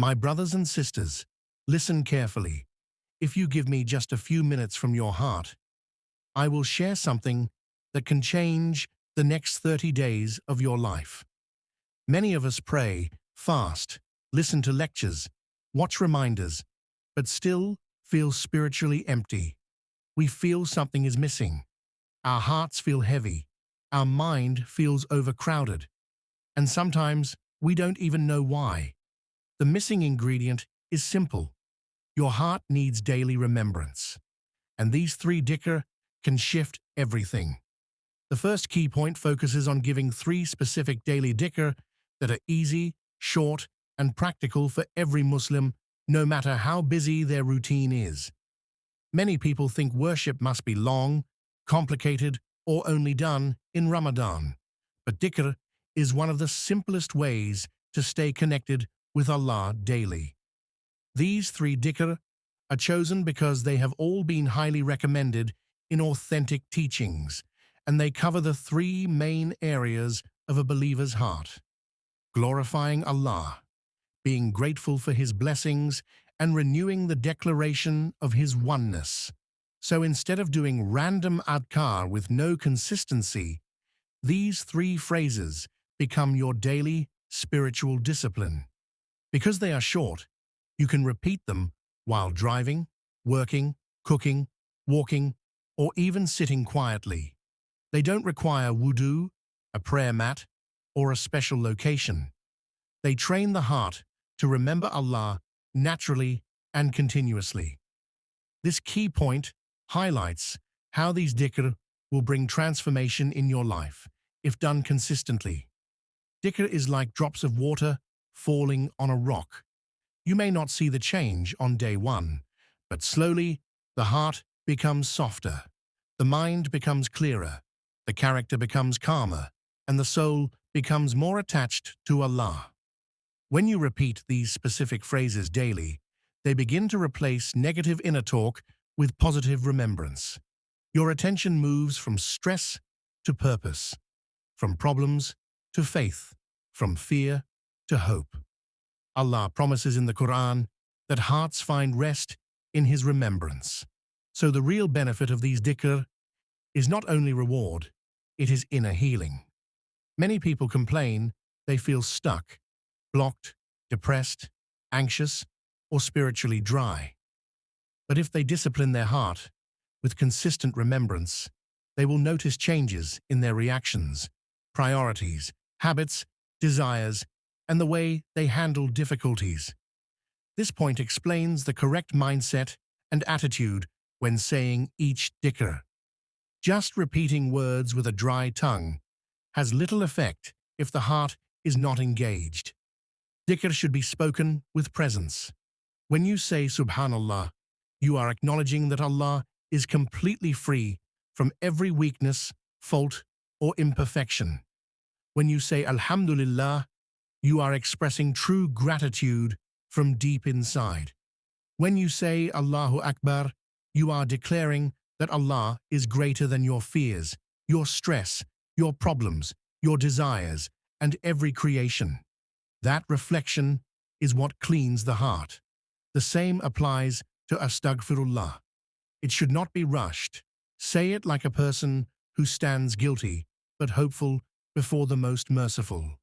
My brothers and sisters, listen carefully. If you give me just a few minutes from your heart, I will share something that can change the next 30 days of your life. Many of us pray, fast, listen to lectures, watch reminders, but still feel spiritually empty. We feel something is missing. Our hearts feel heavy. Our mind feels overcrowded. And sometimes we don't even know why. The missing ingredient is simple. Your heart needs daily remembrance. And these 3 dhikr can shift everything. The first key point focuses on giving 3 specific daily dhikr that are easy, short, and practical for every Muslim, no matter how busy their routine is. Many people think worship must be long, complicated, or only done in Ramadan. But dhikr is one of the simplest ways to stay connected with Allah daily. These 3 dhikr are chosen because they have all been highly recommended in authentic teachings, and they cover the 3 main areas of a believer's heart: glorifying Allah, being grateful for His blessings, and renewing the declaration of His oneness. So instead of doing random adhkar with no consistency, these 3 phrases become your daily spiritual discipline. Because they are short, you can repeat them while driving, working, cooking, walking, or even sitting quietly. They don't require wudu, a prayer mat, or a special location. They train the heart to remember Allah naturally and continuously. This key point highlights how these dhikr will bring transformation in your life if done consistently. Dhikr is like drops of water falling on a rock. You may not see the change on day 1, but slowly the heart becomes softer, the mind becomes clearer, the character becomes calmer, and the soul becomes more attached to Allah. When you repeat these specific phrases daily, they begin to replace negative inner talk with positive remembrance. Your attention moves from stress to purpose, from problems to faith, from fear to hope. Allah promises in the Quran that hearts find rest in His remembrance. So the real benefit of these dhikr is not only reward, it is inner healing. Many people complain they feel stuck, blocked, depressed, anxious, or spiritually dry. But if they discipline their heart with consistent remembrance, they will notice changes in their reactions, priorities, habits, desires, and the way they handle difficulties. This point explains the correct mindset and attitude when saying each dhikr. Just repeating words with a dry tongue has little effect if the heart is not engaged. Dhikr should be spoken with presence. When you say Subhanallah, you are acknowledging that Allah is completely free from every weakness, fault, or imperfection. When you say Alhamdulillah, you are expressing true gratitude from deep inside. When you say Allahu Akbar, you are declaring that Allah is greater than your fears, your stress, your problems, your desires, and every creation. That reflection is what cleans the heart. The same applies to Astaghfirullah. It should not be rushed. Say it like a person who stands guilty but hopeful before the most merciful.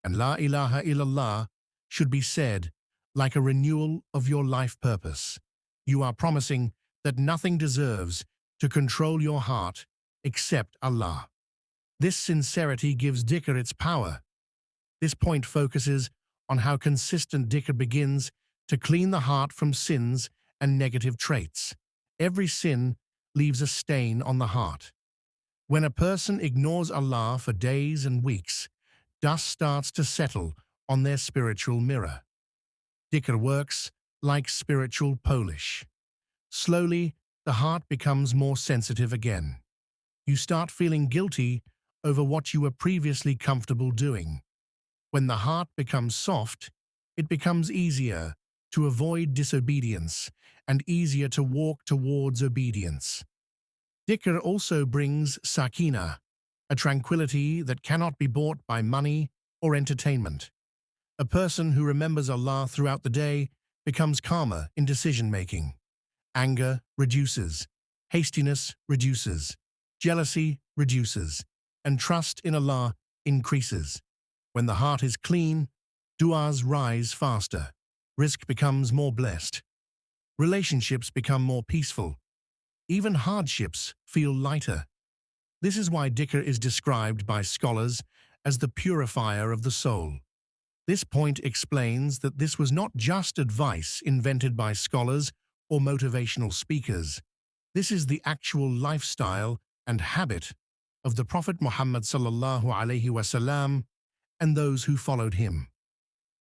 And La ilaha illallah should be said like a renewal of your life purpose. You are promising that nothing deserves to control your heart except Allah. This sincerity gives dhikr its power. This point focuses on how consistent dhikr begins to clean the heart from sins and negative traits. Every sin leaves a stain on the heart. When a person ignores Allah for days and weeks, dust starts to settle on their spiritual mirror. Dhikr works like spiritual polish. Slowly, the heart becomes more sensitive again. You start feeling guilty over what you were previously comfortable doing. When the heart becomes soft, it becomes easier to avoid disobedience and easier to walk towards obedience. Dhikr also brings sakina, a tranquility that cannot be bought by money or entertainment. A person who remembers Allah throughout the day becomes calmer in decision-making. Anger reduces, hastiness reduces, jealousy reduces, and trust in Allah increases. When the heart is clean, du'as rise faster, rizq becomes more blessed, relationships become more peaceful, even hardships feel lighter. This is why dhikr is described by scholars as the purifier of the soul. This point explains that this was not just advice invented by scholars or motivational speakers. This is the actual lifestyle and habit of the Prophet Muhammad sallallahu alaihi wasallam and those who followed him.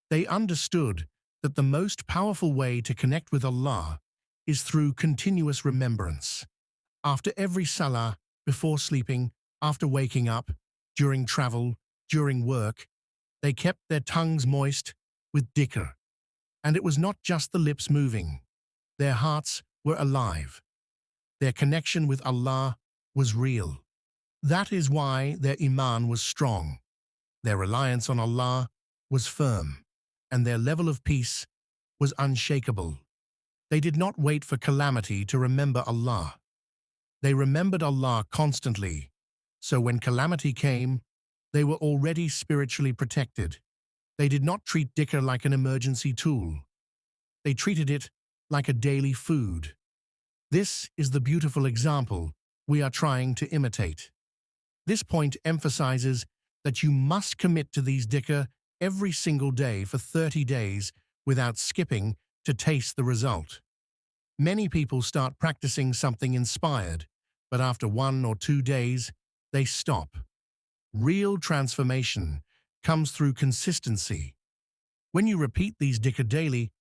They understood that the most powerful way to connect with Allah is through continuous remembrance. After every salah, before sleeping, after waking up, during travel, during work, they kept their tongues moist with dhikr. And it was not just the lips moving. Their hearts were alive. Their connection with Allah was real. That is why their iman was strong. Their reliance on Allah was firm, and their level of peace was unshakable. They did not wait for calamity to remember Allah. They remembered Allah constantly, so when calamity came, they were already spiritually protected. They did not treat dhikr like an emergency tool. They treated it like a daily food. This is the beautiful example we are trying to imitate. This point emphasizes that you must commit to these dhikr every single day for 30 days without skipping to taste the result. Many people start practicing something inspired, but after 1 or 2 days, they stop. Real transformation comes through consistency. When you repeat these dhikr daily,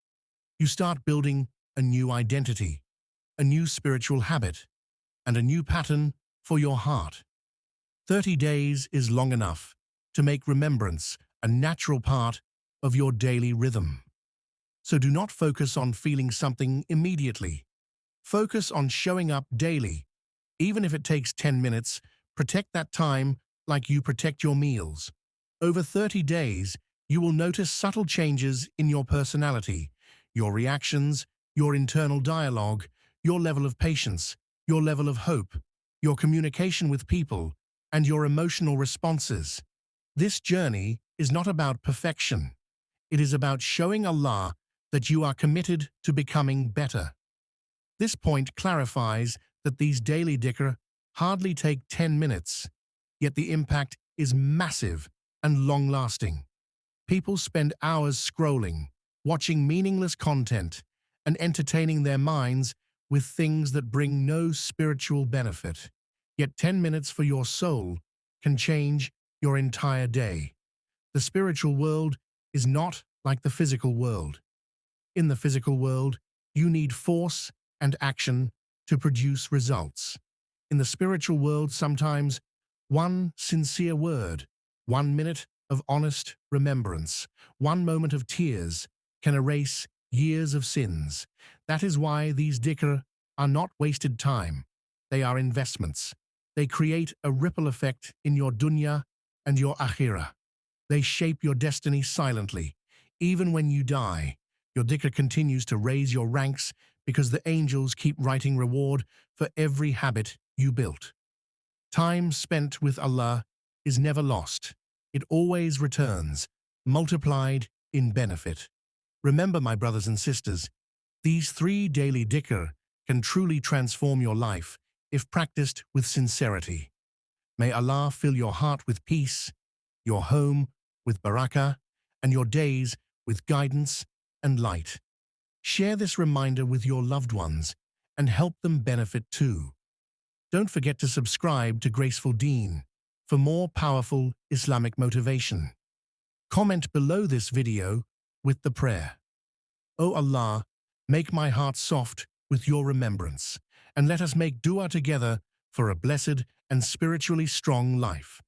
you start building a new identity, a new spiritual habit, and a new pattern for your heart. 30 days is long enough to make remembrance a natural part of your daily rhythm. So do not focus on feeling something immediately. Focus on showing up daily. Even if it takes 10 minutes, protect that time like you protect your meals. Over 30 days, you will notice subtle changes in your personality, your reactions, your internal dialogue, your level of patience, your level of hope, your communication with people, and your emotional responses. This journey is not about perfection. It is about showing Allah that you are committed to becoming better. This point clarifies that these daily dhikr hardly take 10 minutes, yet the impact is massive and long-lasting. People spend hours scrolling, watching meaningless content, and entertaining their minds with things that bring no spiritual benefit. Yet 10 minutes for your soul can change your entire day. The spiritual world is not like the physical world. In the physical world, you need force and action to produce results. In the spiritual world, sometimes one sincere word, 1 minute of honest remembrance, 1 moment of tears can erase years of sins. That is why these dhikr are not wasted time. They are investments. They create a ripple effect in your dunya and your akhirah. They shape your destiny silently. Even when you die, your dhikr continues to raise your ranks because the angels keep writing reward for every habit you built. Time spent with Allah is never lost. It always returns, multiplied in benefit. Remember, my brothers and sisters, these 3 daily dhikr can truly transform your life if practiced with sincerity. May Allah fill your heart with peace, your home with barakah, and your days with guidance and light. Share this reminder with your loved ones and help them benefit too. Don't forget to subscribe to Graceful Deen for more powerful Islamic motivation. Comment below this video with the prayer, "O Allah, make my heart soft with your remembrance, and let us make dua together for a blessed and spiritually strong life."